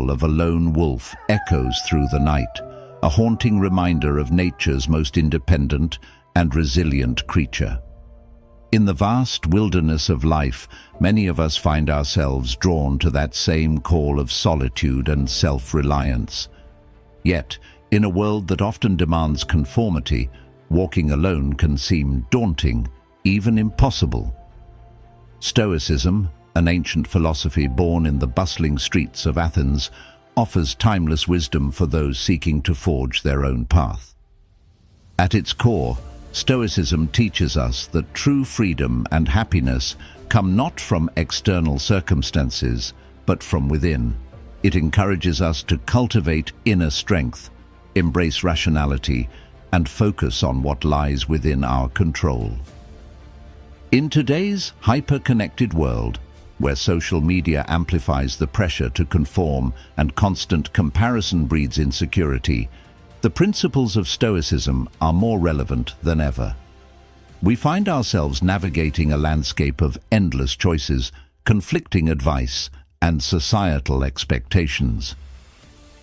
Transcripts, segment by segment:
howl of a lone wolf echoes through the night, a haunting reminder of nature's most independent and resilient creature. In the vast wilderness of life, many of us find ourselves drawn to that same call of solitude and self-reliance. Yet, in a world that often demands conformity, walking alone can seem daunting, even impossible. Stoicism, an ancient philosophy born in the bustling streets of Athens, offers timeless wisdom for those seeking to forge their own path. At its core, Stoicism teaches us that true freedom and happiness come not from external circumstances, but from within. It encourages us to cultivate inner strength, embrace rationality, and focus on what lies within our control. In today's hyper-connected world, where social media amplifies the pressure to conform and constant comparison breeds insecurity, the principles of Stoicism are more relevant than ever. We find ourselves navigating a landscape of endless choices, conflicting advice, and societal expectations.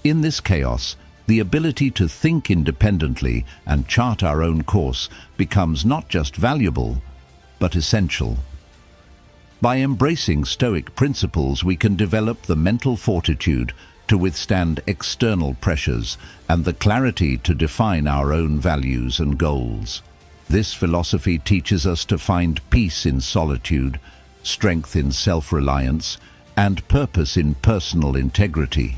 In this chaos, the ability to think independently and chart our own course becomes not just valuable, but essential. By embracing Stoic principles, we can develop the mental fortitude to withstand external pressures and the clarity to define our own values and goals. This philosophy teaches us to find peace in solitude, strength in self-reliance, and purpose in personal integrity.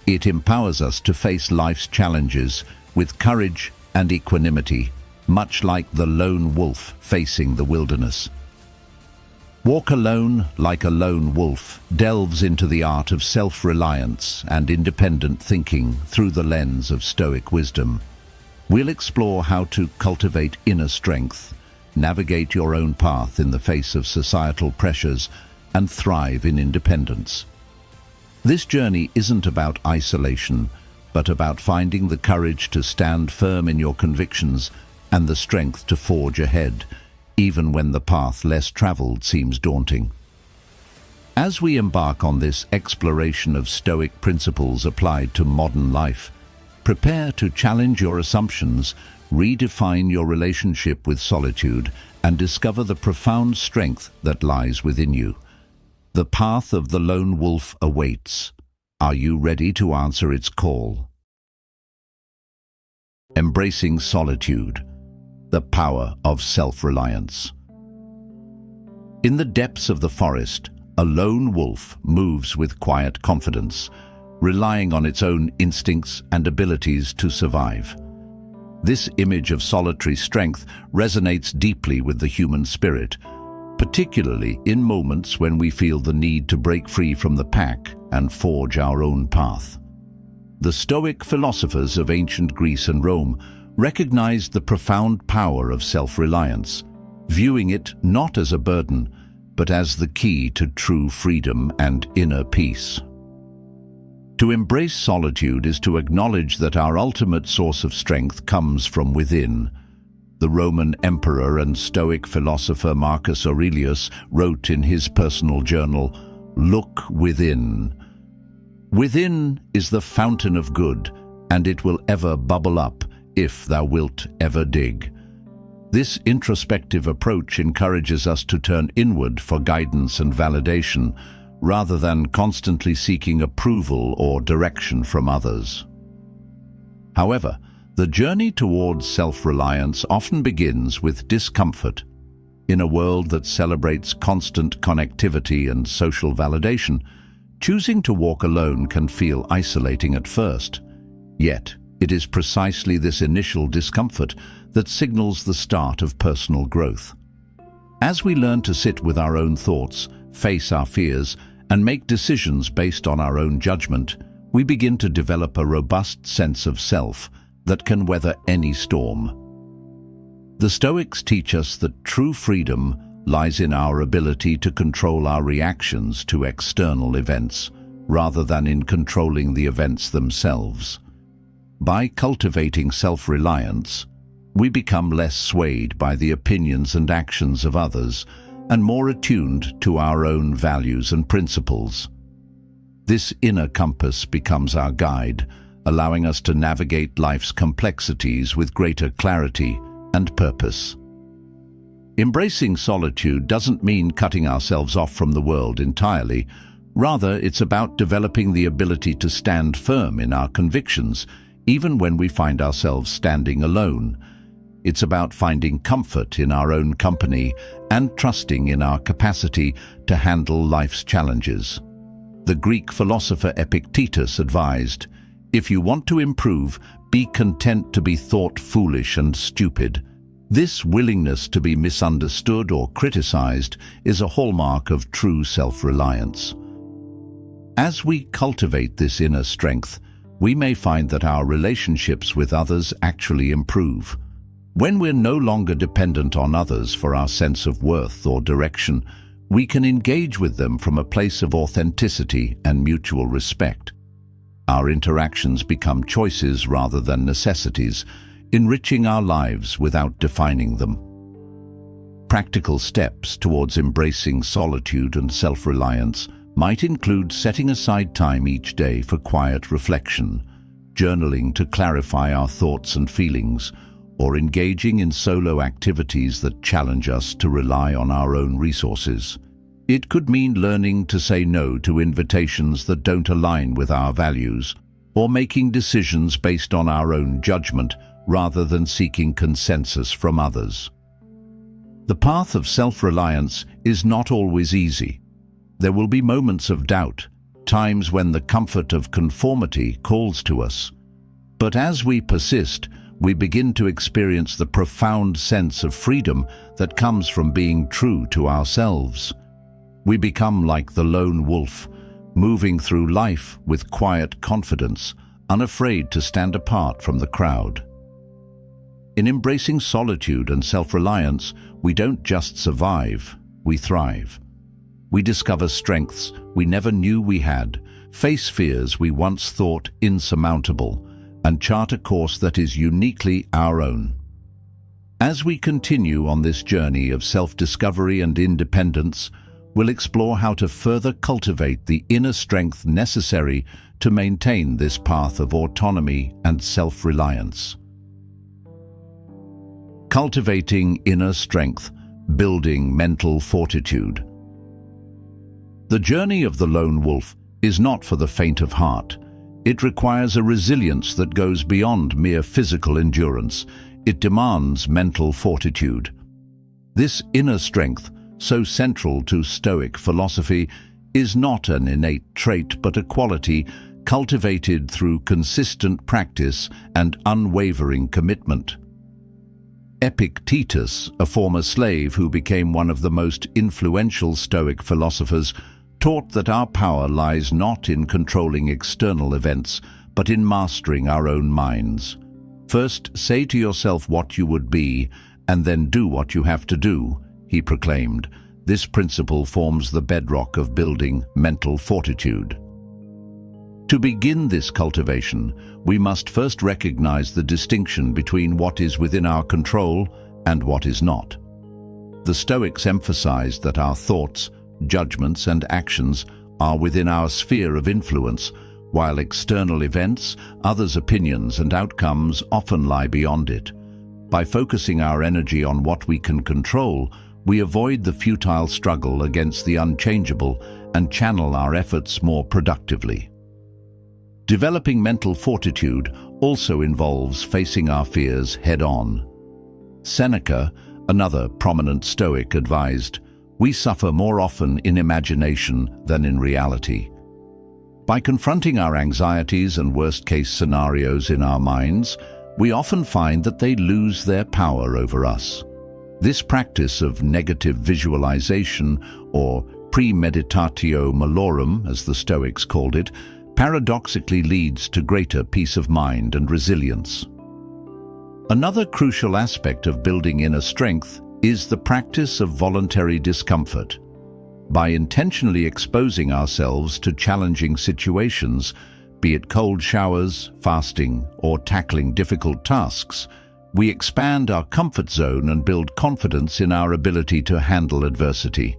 It empowers us to face life's challenges with courage and equanimity, much like the lone wolf facing the wilderness. Walk Alone, like a lone wolf, delves into the art of self-reliance and independent thinking through the lens of Stoic wisdom. We'll explore how to cultivate inner strength, navigate your own path in the face of societal pressures, and thrive in independence. This journey isn't about isolation, but about finding the courage to stand firm in your convictions and the strength to forge ahead, even when the path less traveled seems daunting. As we embark on this exploration of Stoic principles applied to modern life, prepare to challenge your assumptions, redefine your relationship with solitude, and discover the profound strength that lies within you. The path of the lone wolf awaits. Are you ready to answer its call? Embracing solitude. The power of self-reliance. In the depths of the forest, a lone wolf moves with quiet confidence, relying on its own instincts and abilities to survive. This image of solitary strength resonates deeply with the human spirit, particularly in moments when we feel the need to break free from the pack and forge our own path. The Stoic philosophers of ancient Greece and Rome recognized the profound power of self-reliance, viewing it not as a burden, but as the key to true freedom and inner peace. To embrace solitude is to acknowledge that our ultimate source of strength comes from within. The Roman emperor and Stoic philosopher Marcus Aurelius wrote in his personal journal, "Look within. Within is the fountain of good, and it will ever bubble up if thou wilt ever dig." This introspective approach encourages us to turn inward for guidance and validation, rather than constantly seeking approval or direction from others. However, the journey towards self-reliance often begins with discomfort. In a world that celebrates constant connectivity and social validation, choosing to walk alone can feel isolating at first. Yet, it is precisely this initial discomfort that signals the start of personal growth. As we learn to sit with our own thoughts, face our fears, and make decisions based on our own judgment, we begin to develop a robust sense of self that can weather any storm. The Stoics teach us that true freedom lies in our ability to control our reactions to external events, rather than in controlling the events themselves. By cultivating self-reliance, we become less swayed by the opinions and actions of others, and more attuned to our own values and principles. This inner compass becomes our guide, allowing us to navigate life's complexities with greater clarity and purpose. Embracing solitude doesn't mean cutting ourselves off from the world entirely. Rather, it's about developing the ability to stand firm in our convictions, even when we find ourselves standing alone. It's about finding comfort in our own company and trusting in our capacity to handle life's challenges. The Greek philosopher Epictetus advised, "If you want to improve, be content to be thought foolish and stupid." This willingness to be misunderstood or criticized is a hallmark of true self-reliance. As we cultivate this inner strength, we may find that our relationships with others actually improve. When we're no longer dependent on others for our sense of worth or direction, we can engage with them from a place of authenticity and mutual respect. Our interactions become choices rather than necessities, enriching our lives without defining them. Practical steps towards embracing solitude and self-reliance might include setting aside time each day for quiet reflection, journaling to clarify our thoughts and feelings, or engaging in solo activities that challenge us to rely on our own resources. It could mean learning to say no to invitations that don't align with our values, or making decisions based on our own judgment rather than seeking consensus from others. The path of self-reliance is not always easy. There will be moments of doubt, times when the comfort of conformity calls to us. But as we persist, we begin to experience the profound sense of freedom that comes from being true to ourselves. We become like the lone wolf, moving through life with quiet confidence, unafraid to stand apart from the crowd. In embracing solitude and self-reliance, we don't just survive, we thrive. We discover strengths we never knew we had, face fears we once thought insurmountable, and chart a course that is uniquely our own. As we continue on this journey of self-discovery and independence, we'll explore how to further cultivate the inner strength necessary to maintain this path of autonomy and self-reliance. Cultivating inner strength, building mental fortitude. The journey of the lone wolf is not for the faint of heart. It requires a resilience that goes beyond mere physical endurance. It demands mental fortitude. This inner strength, so central to Stoic philosophy, is not an innate trait but a quality cultivated through consistent practice and unwavering commitment. Epictetus, a former slave who became one of the most influential Stoic philosophers, taught that our power lies not in controlling external events, but in mastering our own minds. First, say to yourself what you would be, and then do what you have to do, he proclaimed. This principle forms the bedrock of building mental fortitude. To begin this cultivation, we must first recognize the distinction between what is within our control and what is not. The Stoics emphasized that our thoughts, judgments, and actions are within our sphere of influence, while external events, others' opinions, and outcomes often lie beyond it. By focusing our energy on what we can control, we avoid the futile struggle against the unchangeable and channel our efforts more productively. Developing mental fortitude also involves facing our fears head-on. Seneca, another prominent Stoic, advised, "We suffer more often in imagination than in reality." By confronting our anxieties and worst-case scenarios in our minds, we often find that they lose their power over us. This practice of negative visualization, or premeditatio malorum, as the Stoics called it, paradoxically leads to greater peace of mind and resilience. Another crucial aspect of building inner strength is the practice of voluntary discomfort. By intentionally exposing ourselves to challenging situations, be it cold showers, fasting, or tackling difficult tasks, we expand our comfort zone and build confidence in our ability to handle adversity.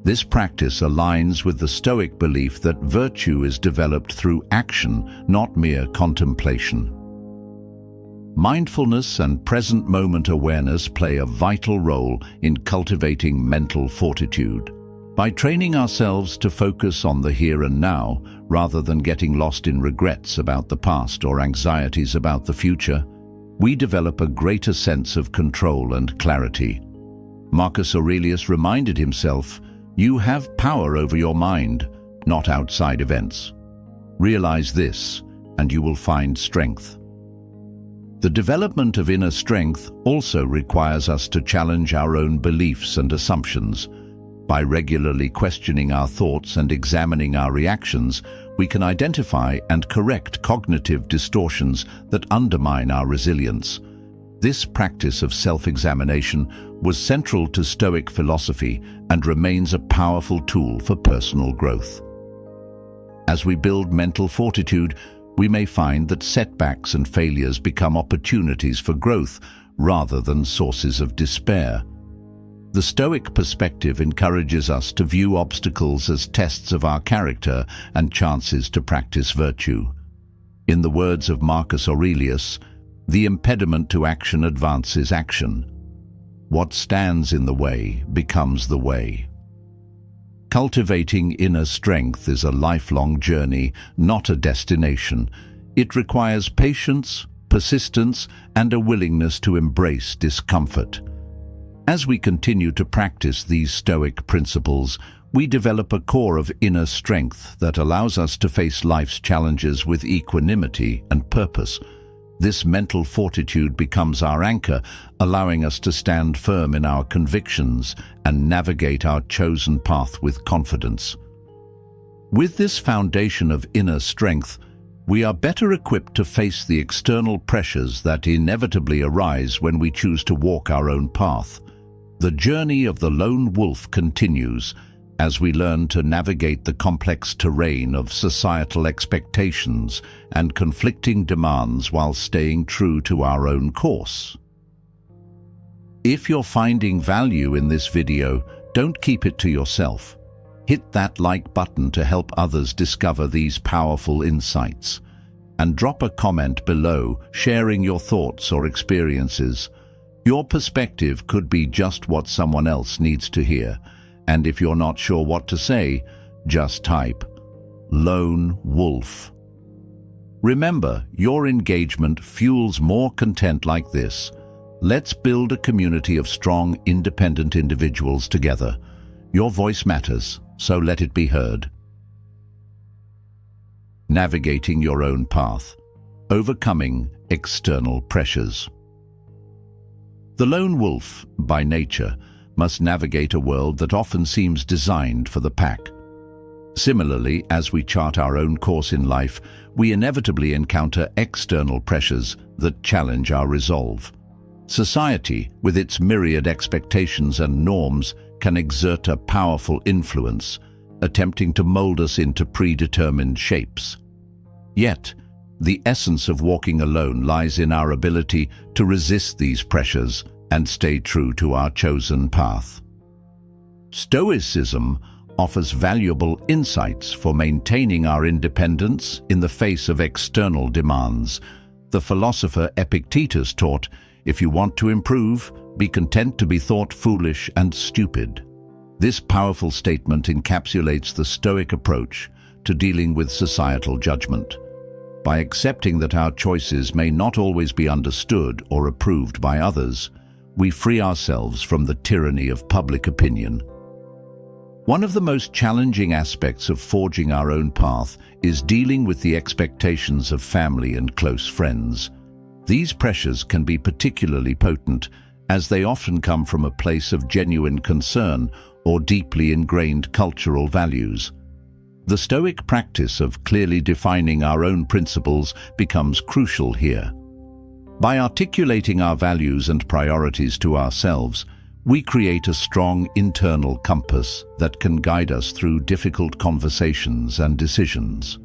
This practice aligns with the Stoic belief that virtue is developed through action, not mere contemplation. Mindfulness and present moment awareness play a vital role in cultivating mental fortitude. By training ourselves to focus on the here and now, rather than getting lost in regrets about the past or anxieties about the future, we develop a greater sense of control and clarity. Marcus Aurelius reminded himself, "You have power over your mind, not outside events. Realize this, and you will find strength." The development of inner strength also requires us to challenge our own beliefs and assumptions. By regularly questioning our thoughts and examining our reactions, we can identify and correct cognitive distortions that undermine our resilience. This practice of self-examination was central to Stoic philosophy and remains a powerful tool for personal growth. As we build mental fortitude, we may find that setbacks and failures become opportunities for growth rather than sources of despair. The Stoic perspective encourages us to view obstacles as tests of our character and chances to practice virtue. In the words of Marcus Aurelius, "The impediment to action advances action. What stands in the way becomes the way." Cultivating inner strength is a lifelong journey, not a destination. It requires patience, persistence, and a willingness to embrace discomfort. As we continue to practice these Stoic principles, we develop a core of inner strength that allows us to face life's challenges with equanimity and purpose. This mental fortitude becomes our anchor, allowing us to stand firm in our convictions and navigate our chosen path with confidence. With this foundation of inner strength, we are better equipped to face the external pressures that inevitably arise when we choose to walk our own path. The journey of the lone wolf continues as we learn to navigate the complex terrain of societal expectations and conflicting demands while staying true to our own course. If you're finding value in this video, don't keep it to yourself. Hit that like button to help others discover these powerful insights. And drop a comment below, sharing your thoughts or experiences. Your perspective could be just what someone else needs to hear. And if you're not sure what to say, just type "Lone Wolf." Remember, your engagement fuels more content like this. Let's build a community of strong, independent individuals together. Your voice matters, so let it be heard. Navigating your own path. Overcoming external pressures. The lone wolf, by nature, must navigate a world that often seems designed for the pack. Similarly, as we chart our own course in life, we inevitably encounter external pressures that challenge our resolve. Society, with its myriad expectations and norms, can exert a powerful influence, attempting to mold us into predetermined shapes. Yet, the essence of walking alone lies in our ability to resist these pressures and stay true to our chosen path. Stoicism offers valuable insights for maintaining our independence in the face of external demands. The philosopher Epictetus taught, "If you want to improve, be content to be thought foolish and stupid." This powerful statement encapsulates the Stoic approach to dealing with societal judgment. By accepting that our choices may not always be understood or approved by others, we free ourselves from the tyranny of public opinion. One of the most challenging aspects of forging our own path is dealing with the expectations of family and close friends. These pressures can be particularly potent, as they often come from a place of genuine concern or deeply ingrained cultural values. The Stoic practice of clearly defining our own principles becomes crucial here. By articulating our values and priorities to ourselves, we create a strong internal compass that can guide us through difficult conversations and decisions.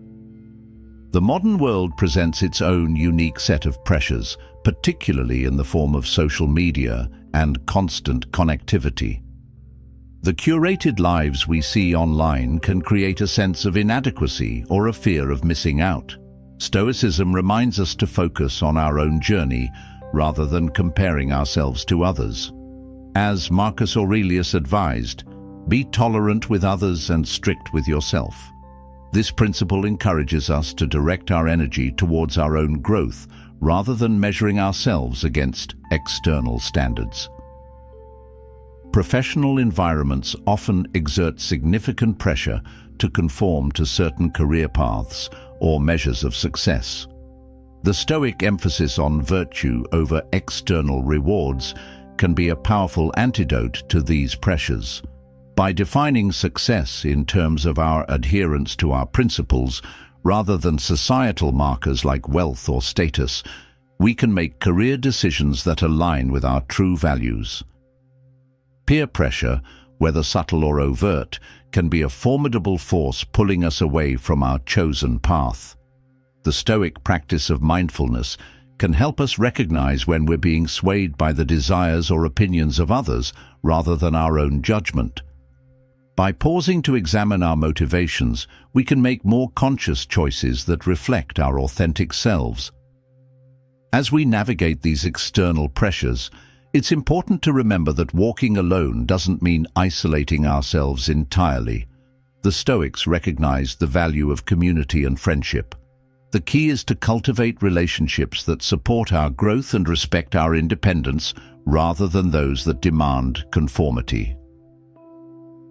The modern world presents its own unique set of pressures, particularly in the form of social media and constant connectivity. The curated lives we see online can create a sense of inadequacy or a fear of missing out. Stoicism reminds us to focus on our own journey rather than comparing ourselves to others. As Marcus Aurelius advised, be tolerant with others and strict with yourself. This principle encourages us to direct our energy towards our own growth rather than measuring ourselves against external standards. Professional environments often exert significant pressure to conform to certain career paths or measures of success. The Stoic emphasis on virtue over external rewards can be a powerful antidote to these pressures. By defining success in terms of our adherence to our principles, rather than societal markers like wealth or status, we can make career decisions that align with our true values. Peer pressure, whether subtle or overt, can be a formidable force pulling us away from our chosen path. The Stoic practice of mindfulness can help us recognize when we're being swayed by the desires or opinions of others rather than our own judgment. By pausing to examine our motivations, we can make more conscious choices that reflect our authentic selves. As we navigate these external pressures, it's important to remember that walking alone doesn't mean isolating ourselves entirely. The Stoics recognized the value of community and friendship. The key is to cultivate relationships that support our growth and respect our independence rather than those that demand conformity.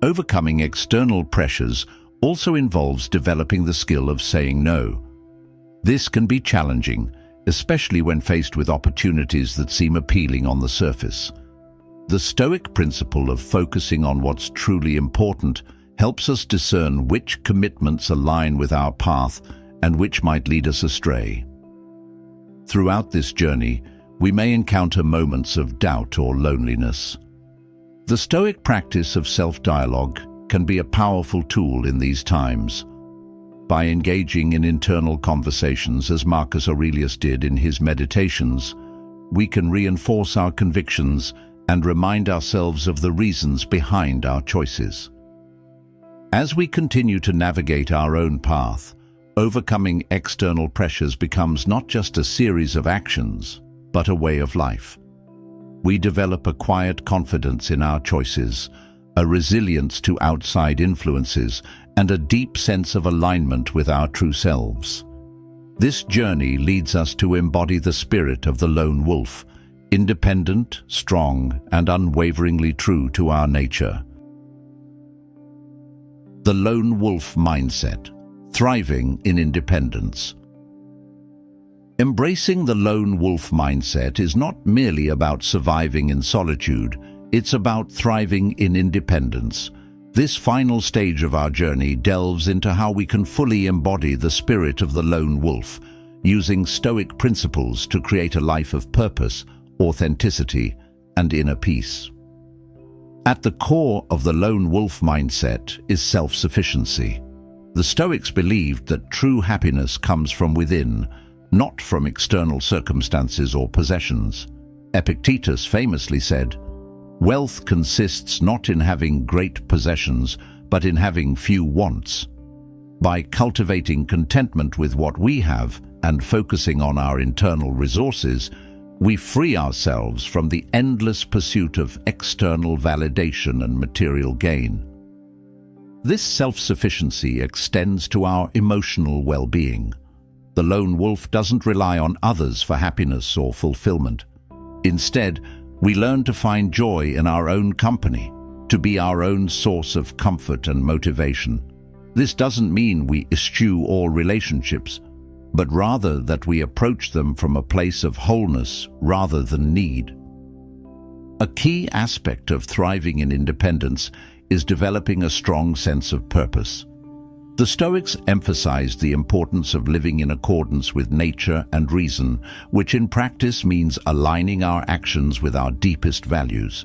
Overcoming external pressures also involves developing the skill of saying no. This can be challenging, especially when faced with opportunities that seem appealing on the surface. The Stoic principle of focusing on what's truly important helps us discern which commitments align with our path and which might lead us astray. Throughout this journey, we may encounter moments of doubt or loneliness. The Stoic practice of self-dialogue can be a powerful tool in these times. By engaging in internal conversations, as Marcus Aurelius did in his Meditations, we can reinforce our convictions and remind ourselves of the reasons behind our choices. As we continue to navigate our own path, overcoming external pressures becomes not just a series of actions, but a way of life. We develop a quiet confidence in our choices, a resilience to outside influences, and a deep sense of alignment with our true selves. This journey leads us to embody the spirit of the lone wolf, independent, strong, and unwaveringly true to our nature. The lone wolf mindset, thriving in independence. Embracing the lone wolf mindset is not merely about surviving in solitude, it's about thriving in independence. This final stage of our journey delves into how we can fully embody the spirit of the lone wolf, using Stoic principles to create a life of purpose, authenticity, and inner peace. At the core of the lone wolf mindset is self-sufficiency. The Stoics believed that true happiness comes from within, not from external circumstances or possessions. Epictetus famously said, "Wealth consists not in having great possessions, but in having few wants." By cultivating contentment with what we have and focusing on our internal resources, we free ourselves from the endless pursuit of external validation and material gain. This self-sufficiency extends to our emotional well-being. The lone wolf doesn't rely on others for happiness or fulfillment. Instead, we learn to find joy in our own company, to be our own source of comfort and motivation. This doesn't mean we eschew all relationships, but rather that we approach them from a place of wholeness rather than need. A key aspect of thriving in independence is developing a strong sense of purpose. The Stoics emphasized the importance of living in accordance with nature and reason, which in practice means aligning our actions with our deepest values.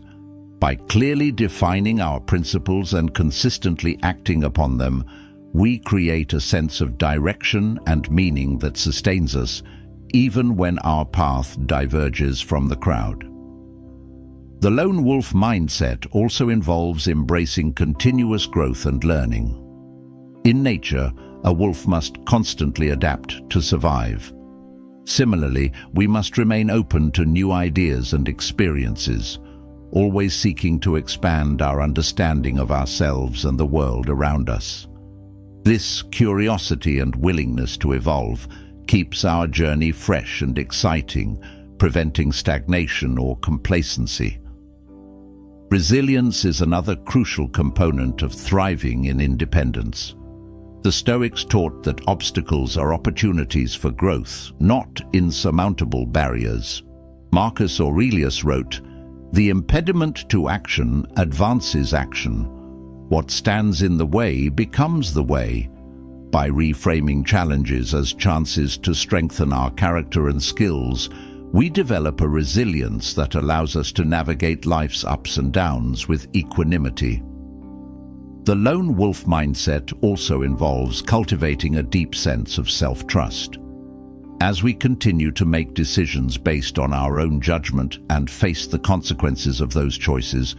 By clearly defining our principles and consistently acting upon them, we create a sense of direction and meaning that sustains us, even when our path diverges from the crowd. The lone wolf mindset also involves embracing continuous growth and learning. In nature, a wolf must constantly adapt to survive. Similarly, we must remain open to new ideas and experiences, always seeking to expand our understanding of ourselves and the world around us. This curiosity and willingness to evolve keeps our journey fresh and exciting, preventing stagnation or complacency. Resilience is another crucial component of thriving in independence. The Stoics taught that obstacles are opportunities for growth, not insurmountable barriers. Marcus Aurelius wrote, "The impediment to action advances action. What stands in the way becomes the way." By reframing challenges as chances to strengthen our character and skills, we develop a resilience that allows us to navigate life's ups and downs with equanimity. The lone wolf mindset also involves cultivating a deep sense of self-trust. As we continue to make decisions based on our own judgment and face the consequences of those choices,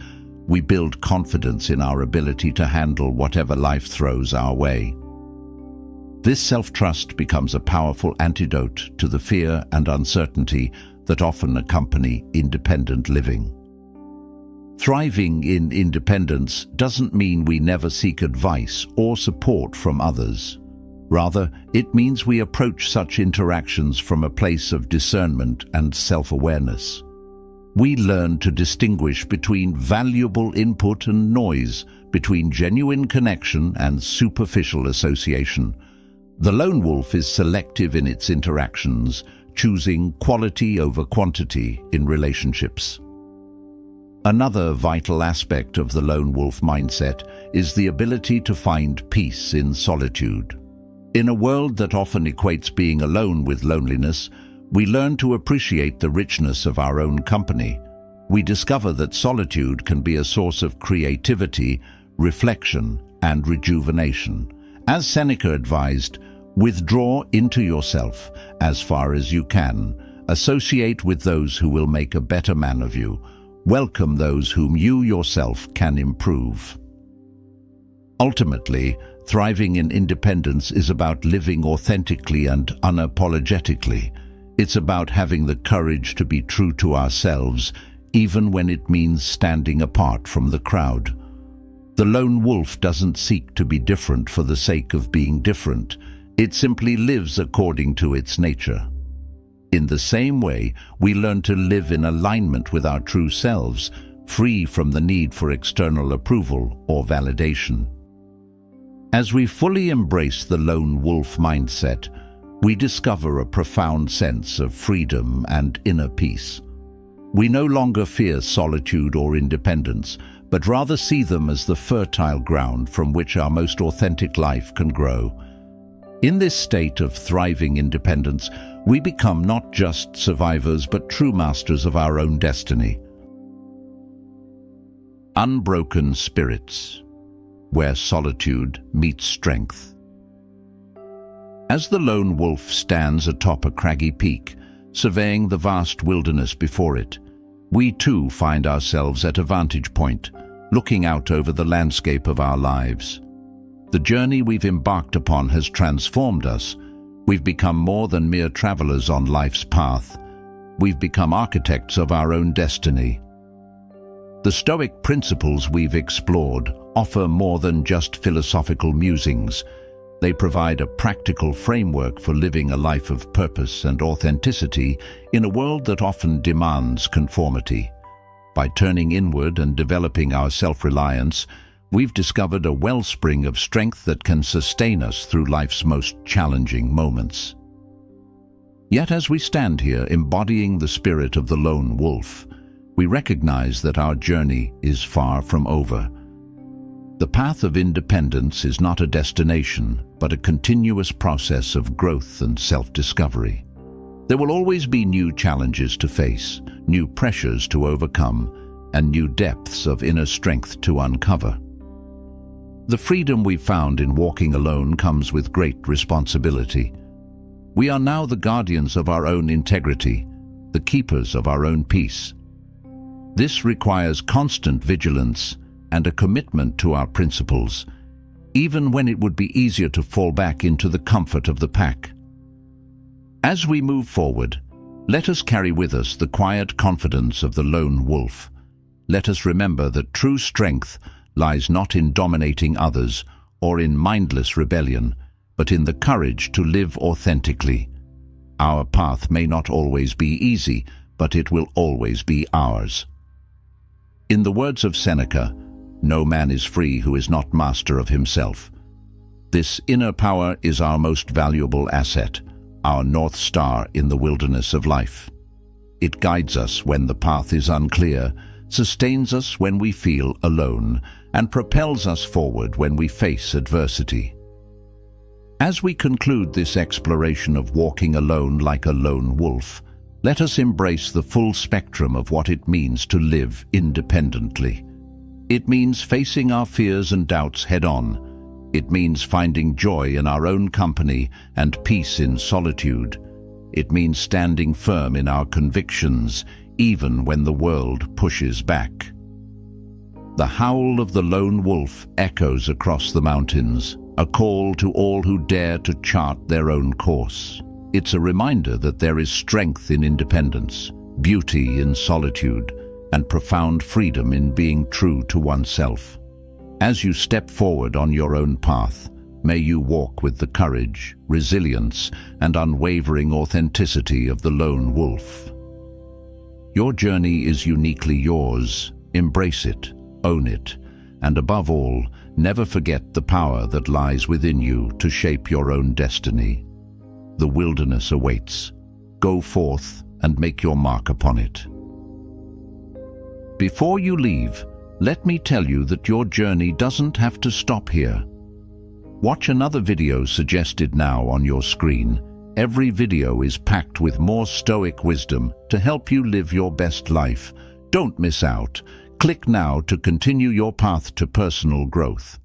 we build confidence in our ability to handle whatever life throws our way. This self-trust becomes a powerful antidote to the fear and uncertainty that often accompany independent living. Thriving in independence doesn't mean we never seek advice or support from others. Rather, it means we approach such interactions from a place of discernment and self-awareness. We learn to distinguish between valuable input and noise, between genuine connection and superficial association. The lone wolf is selective in its interactions, choosing quality over quantity in relationships. Another vital aspect of the lone wolf mindset is the ability to find peace in solitude. In a world that often equates being alone with loneliness, we learn to appreciate the richness of our own company. We discover that solitude can be a source of creativity, reflection, and rejuvenation. As Seneca advised, withdraw into yourself as far as you can. Associate with those who will make a better man of you. Welcome those whom you yourself can improve. Ultimately, thriving in independence is about living authentically and unapologetically. It's about having the courage to be true to ourselves, even when it means standing apart from the crowd. The lone wolf doesn't seek to be different for the sake of being different. It simply lives according to its nature. In the same way, we learn to live in alignment with our true selves, free from the need for external approval or validation. As we fully embrace the lone wolf mindset, we discover a profound sense of freedom and inner peace. We no longer fear solitude or independence, but rather see them as the fertile ground from which our most authentic life can grow. In this state of thriving independence, we become not just survivors but true masters of our own destiny. Unbroken spirits, where solitude meets strength. As the lone wolf stands atop a craggy peak, surveying the vast wilderness before it, we too find ourselves at a vantage point, looking out over the landscape of our lives. The journey we've embarked upon has transformed us. We've become more than mere travelers on life's path. We've become architects of our own destiny. The Stoic principles we've explored offer more than just philosophical musings. They provide a practical framework for living a life of purpose and authenticity in a world that often demands conformity. By turning inward and developing our self-reliance, we've discovered a wellspring of strength that can sustain us through life's most challenging moments. Yet as we stand here embodying the spirit of the lone wolf, we recognize that our journey is far from over. The path of independence is not a destination, but a continuous process of growth and self-discovery. There will always be new challenges to face, new pressures to overcome, and new depths of inner strength to uncover. The freedom we've found in walking alone comes with great responsibility. We are now the guardians of our own integrity, the keepers of our own peace. This requires constant vigilance and a commitment to our principles, even when it would be easier to fall back into the comfort of the pack. As we move forward, let us carry with us the quiet confidence of the lone wolf. Let us remember that true strength lies not in dominating others or in mindless rebellion, but in the courage to live authentically. Our path may not always be easy, but it will always be ours. In the words of Seneca, no man is free who is not master of himself. This inner power is our most valuable asset, our North Star in the wilderness of life. It guides us when the path is unclear, sustains us when we feel alone, and propels us forward when we face adversity. As we conclude this exploration of walking alone like a lone wolf, let us embrace the full spectrum of what it means to live independently. It means facing our fears and doubts head-on. It means finding joy in our own company and peace in solitude. It means standing firm in our convictions, even when the world pushes back. The howl of the lone wolf echoes across the mountains, a call to all who dare to chart their own course. It's a reminder that there is strength in independence, beauty in solitude, and profound freedom in being true to oneself. As you step forward on your own path, may you walk with the courage, resilience, and unwavering authenticity of the lone wolf. Your journey is uniquely yours. Embrace it, own it, and above all, never forget the power that lies within you to shape your own destiny. The wilderness awaits. Go forth and make your mark upon it. Before you leave, let me tell you that your journey doesn't have to stop here. Watch another video suggested now on your screen. Every video is packed with more Stoic wisdom to help you live your best life. Don't miss out. Click now to continue your path to personal growth.